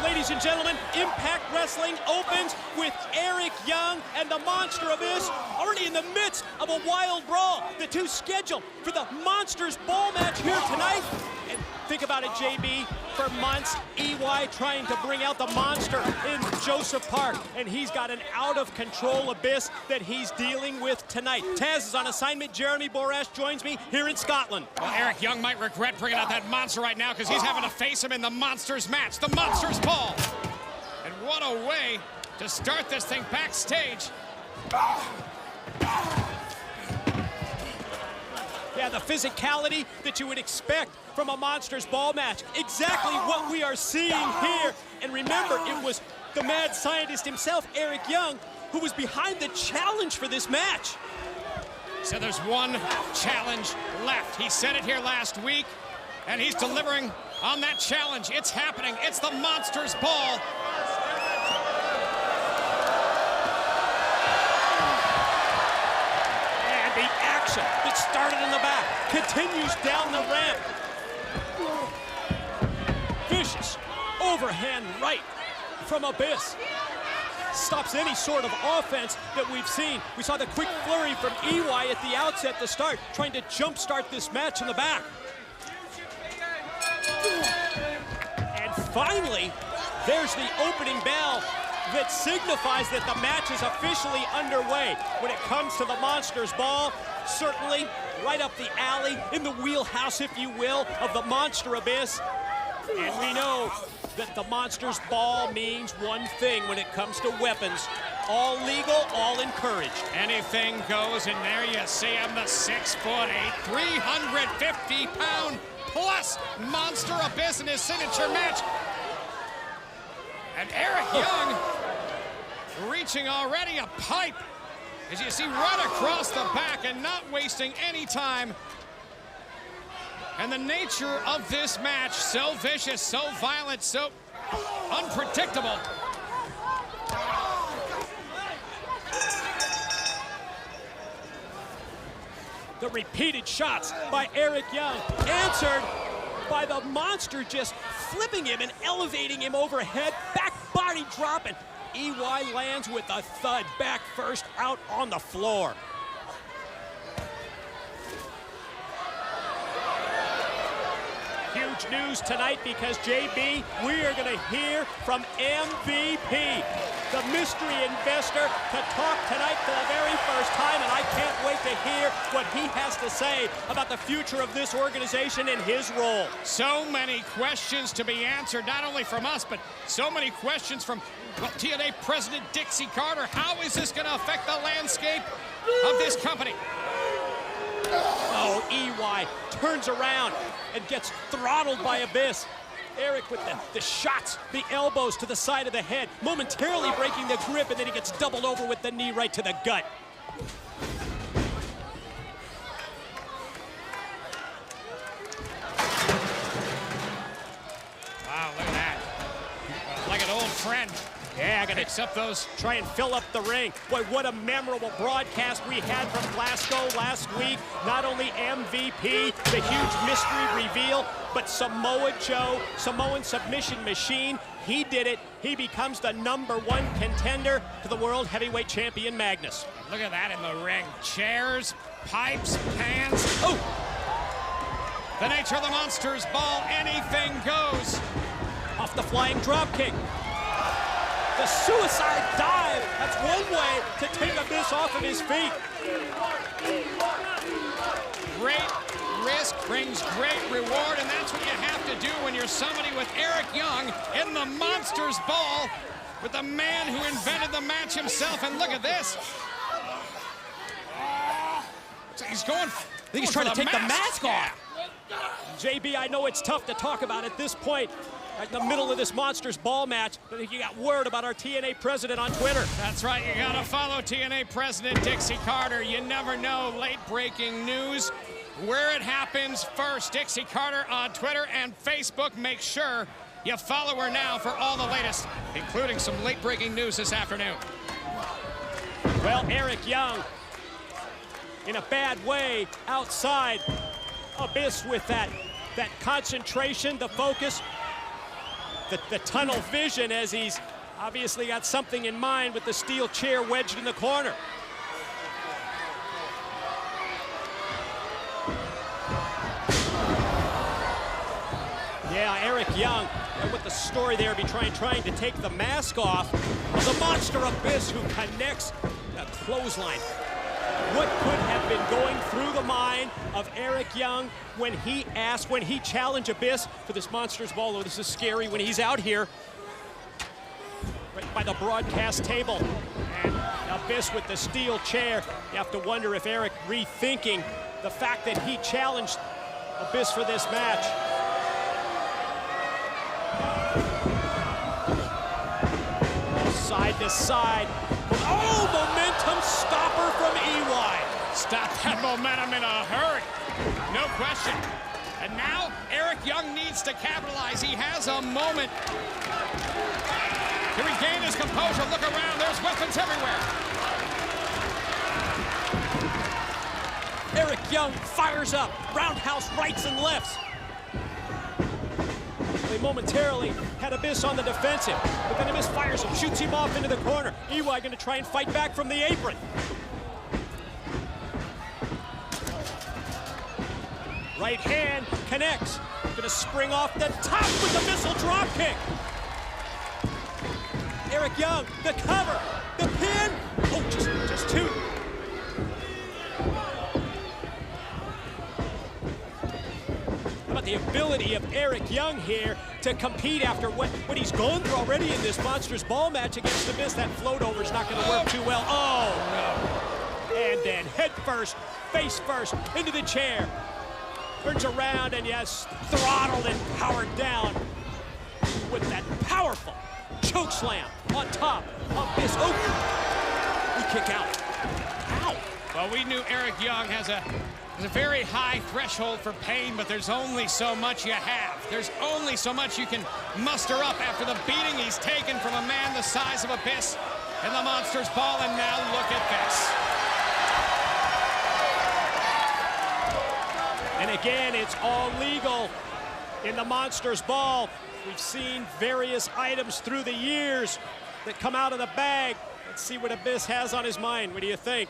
ladies and gentlemen, Impact Wrestling opens with Eric Young and the Monster Abyss already in the midst of a wild brawl. The two scheduled for the Monsters Ball match here tonight. And think about it, JB, for months, EY trying to bring out the monster in Joseph Park, and he's got an out-of-control Abyss that he's dealing with tonight. Taz is on assignment. Jeremy Borash joins me here in Scotland. Well, Eric Young might regret bringing out that monster right now because he's having to face him in the Monsters match, the Monsters Ball. And what a way to start this thing backstage. Yeah, the physicality that you would expect from a Monsters Ball match. Exactly what we are seeing here. And remember, it was the mad scientist himself, Eric Young, who was behind the challenge for this match. So there's one challenge left. He said it here last week, and he's delivering on that challenge. It's happening. It's the Monsters Ball. And the action that started in the back continues down the ramp. Vicious overhand right from Abyss. Stops any sort of offense that we've seen. We saw the quick flurry from EY at the outset to start, trying to jumpstart this match in the back. And finally, there's the opening bell that signifies that the match is officially underway. When it comes to the Monsters Ball, certainly right up the alley, in the wheelhouse, if you will, of the Monster Abyss. And we know that the Monsters Ball means one thing when it comes to weapons. All legal, all encouraged. Anything goes, and there you see him, the 6'8", 350-pound plus Monster Abyss in his signature match. And Eric Young reaching already a pipe, as you see, right across the back and not wasting any time. And the nature of this match, so vicious, so violent, so unpredictable. The repeated shots by Eric Young, answered by the monster just flipping him and elevating him overhead, back body dropping. EY lands with a thud, back first, out on the floor. Huge news tonight because, JB, we are going to hear from MVP, the mystery investor, to talk tonight for the very first time, and I can't wait to hear what he has to say about the future of this organization and his role. So many questions to be answered, not only from us, but so many questions from TNA President Dixie Carter. How is this going to affect the landscape of this company? Oh, EY turns around and gets throttled by Abyss. Eric with the shots, the elbows to the side of the head, momentarily breaking the grip, and then he gets doubled over with the knee right to the gut. Wow, look at that. Like an old friend. Yeah, gonna picks up those. Try and fill up the ring. Boy, what a memorable broadcast we had from Glasgow last week. Not only MVP, the huge mystery reveal, but Samoa Joe, Samoan submission machine. He did it. He becomes the #1 contender to the World Heavyweight Champion Magnus. Look at that in the ring. Chairs, pipes, pans. Oh! The nature of the Monsters Ball, anything goes. Off the flying drop kick. The suicide dive. That's one way to take Abyss off of his feet. Great risk brings great reward, and that's what you have to do when you're somebody with Eric Young in the Monsters Ball, with the man who invented the match himself. And look at this. So he's going. I think he's trying to take the mask off. JB, I know it's tough to talk about at this point, right in the middle of this Monsters Ball match, but I think you got word about our TNA president on Twitter. That's right, you gotta follow TNA President Dixie Carter. You never know, late breaking news, where it happens first. Dixie Carter on Twitter and Facebook. Make sure you follow her now for all the latest, including some late breaking news this afternoon. Well, Eric Young, in a bad way, outside. Abyss with that concentration, the focus. the tunnel vision as he's obviously got something in mind with the steel chair wedged in the corner. Yeah, Eric Young, and with the story there, trying to take the mask off of the monster Abyss, who connects a clothesline. What could have been going through the mind of Eric Young when he challenged Abyss for this Monsters Ball? Oh, this is scary when he's out here right by the broadcast table. And Abyss with the steel chair. You have to wonder if Eric rethinking the fact that he challenged Abyss for this match. Side to side. Oh, momentum stopper from EY. Stop that momentum in a hurry. No question. And now Eric Young needs to capitalize. He has a moment to regain his composure. Look around. There's weapons everywhere. Eric Young fires up. Roundhouse rights and lefts. They momentarily had Abyss on the defensive, but then Abyss fires him, shoots him off into the corner. EY going to try and fight back from the apron. Right hand connects. Going to spring off the top with the missile drop kick. Eric Young, the cover, the pin. Oh, just two. The ability of Eric Young here to compete after what he's gone through already in this Monsters Ball match against Abyss. That float over is not going to work too well. Oh, no. And then head first, face first, into the chair. Turns around and, yes, throttled and powered down with that powerful choke slam on top of Abyss. Oh, we kick out. Ow. Well, we knew Eric Young has a very high threshold for pain, but there's only so much you have. There's only so much you can muster up after the beating he's taken from a man the size of Abyss in the Monsters Ball, and now look at this. And again, it's all legal in the Monsters Ball. We've seen various items through the years that come out of the bag. Let's see what Abyss has on his mind. What do you think?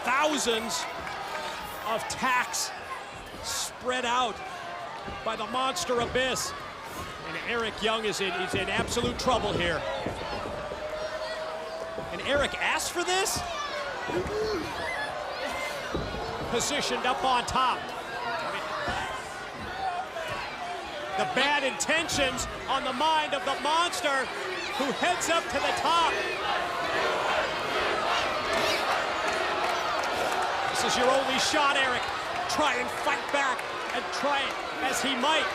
Thousands of tacks spread out by the monster Abyss. And Eric Young is in absolute trouble here. And Eric asked for this? Positioned up on top. The bad intentions on the mind of the monster, who heads up to the top. This is your only shot, Eric. Try and fight back, and try it as he might.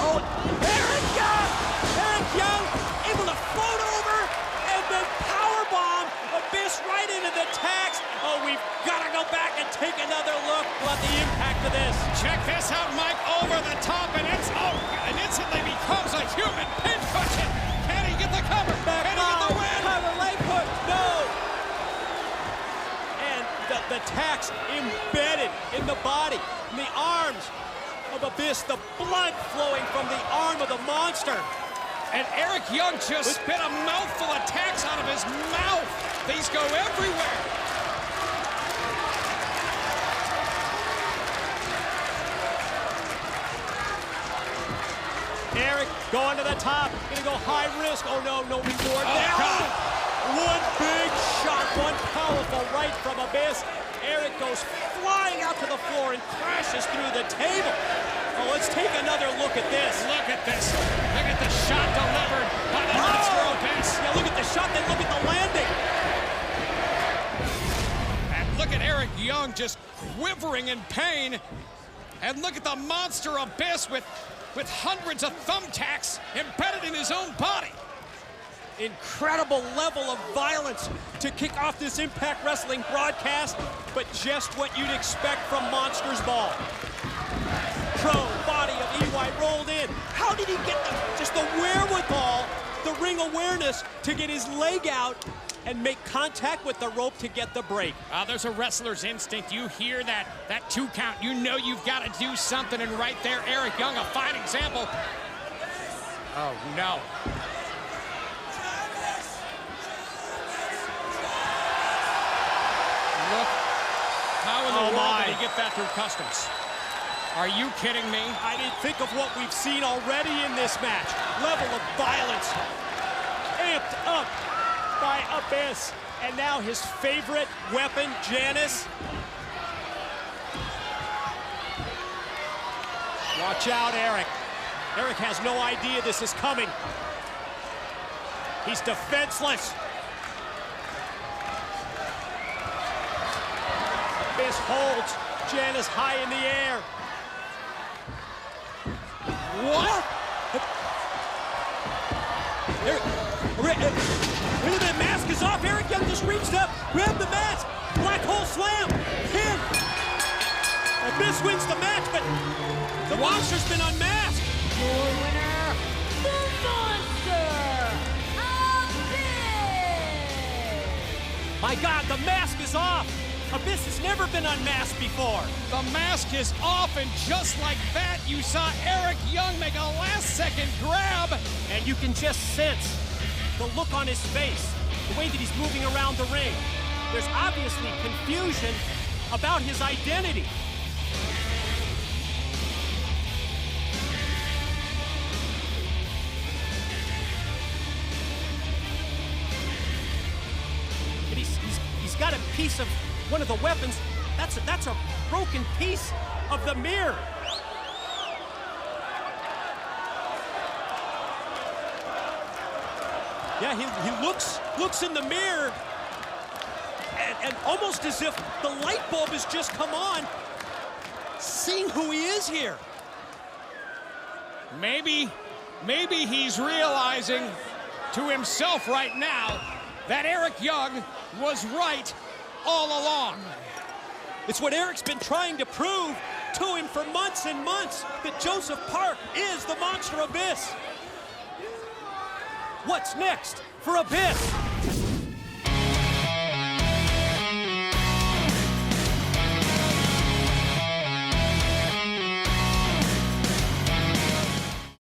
Oh, Eric Young able to float over and then powerbomb Abyss right into the tacks. Oh, we've got to go back and take another look at the impact of this. Check this out, Mike, over the top, and it instantly becomes a human pincushion. Can he get the cover? Back Can he get the win? Cover, leg hook, no. And the tacks embedded in the body, in the arms of Abyss, the blood flowing from the arm of the monster. And Eric Young just spit a mouthful of tacks out of his mouth. These go everywhere. Eric going to the top, gonna go high risk. Oh no, no reward there. One big shot, one powerful right from Abyss. Eric goes flying out to the floor and crashes through the table. Oh, let's take another look at this. Look at this. Look at the shot delivered by the monster Abyss. Yeah, look at the shot, then look at the landing. And look at Eric Young just quivering in pain. And look at the monster Abyss with hundreds of thumbtacks embedded in his own body. Incredible level of violence to kick off this Impact Wrestling broadcast, but just what you'd expect from Monsters Ball. Pro body of EY rolled in. How did he get just the wherewithal, the ring awareness to get his leg out and make contact with the rope to get the break. There's a wrestler's instinct. You hear that 2 count. You know you've got to do something, and right there, Eric Young, a fine example. Oh, no. Look, how in the world did he get that through customs? Are you kidding me? I didn't think of what we've seen already in this match. Level of violence amped up by Abyss. And now his favorite weapon, Janice. Watch out, Eric. Eric has no idea this is coming. He's defenseless. Abyss holds Janice high in the air. What? The mask is off. Eric Young just reached up, grabbed the mask. Black hole slam. Pin. Abyss wins the match, but the monster's been unmasked. Your winner, the Monster, Abyss. My God, the mask is off. Abyss has never been unmasked before. The mask is off, and just like that, you saw Eric Young make a last-second grab. And you can just sense the look on his face, the way that he's moving around the ring. There's obviously confusion about his identity. And he's got a piece of one of the weapons. That's a broken piece of the mirror. Yeah, he looks in the mirror, and almost as if the light bulb has just come on, seeing who he is here. Maybe he's realizing to himself right now that Eric Young was right all along. It's what Eric's been trying to prove to him for months and months, that Joseph Park is the Monster Abyss. What's next for Abyss?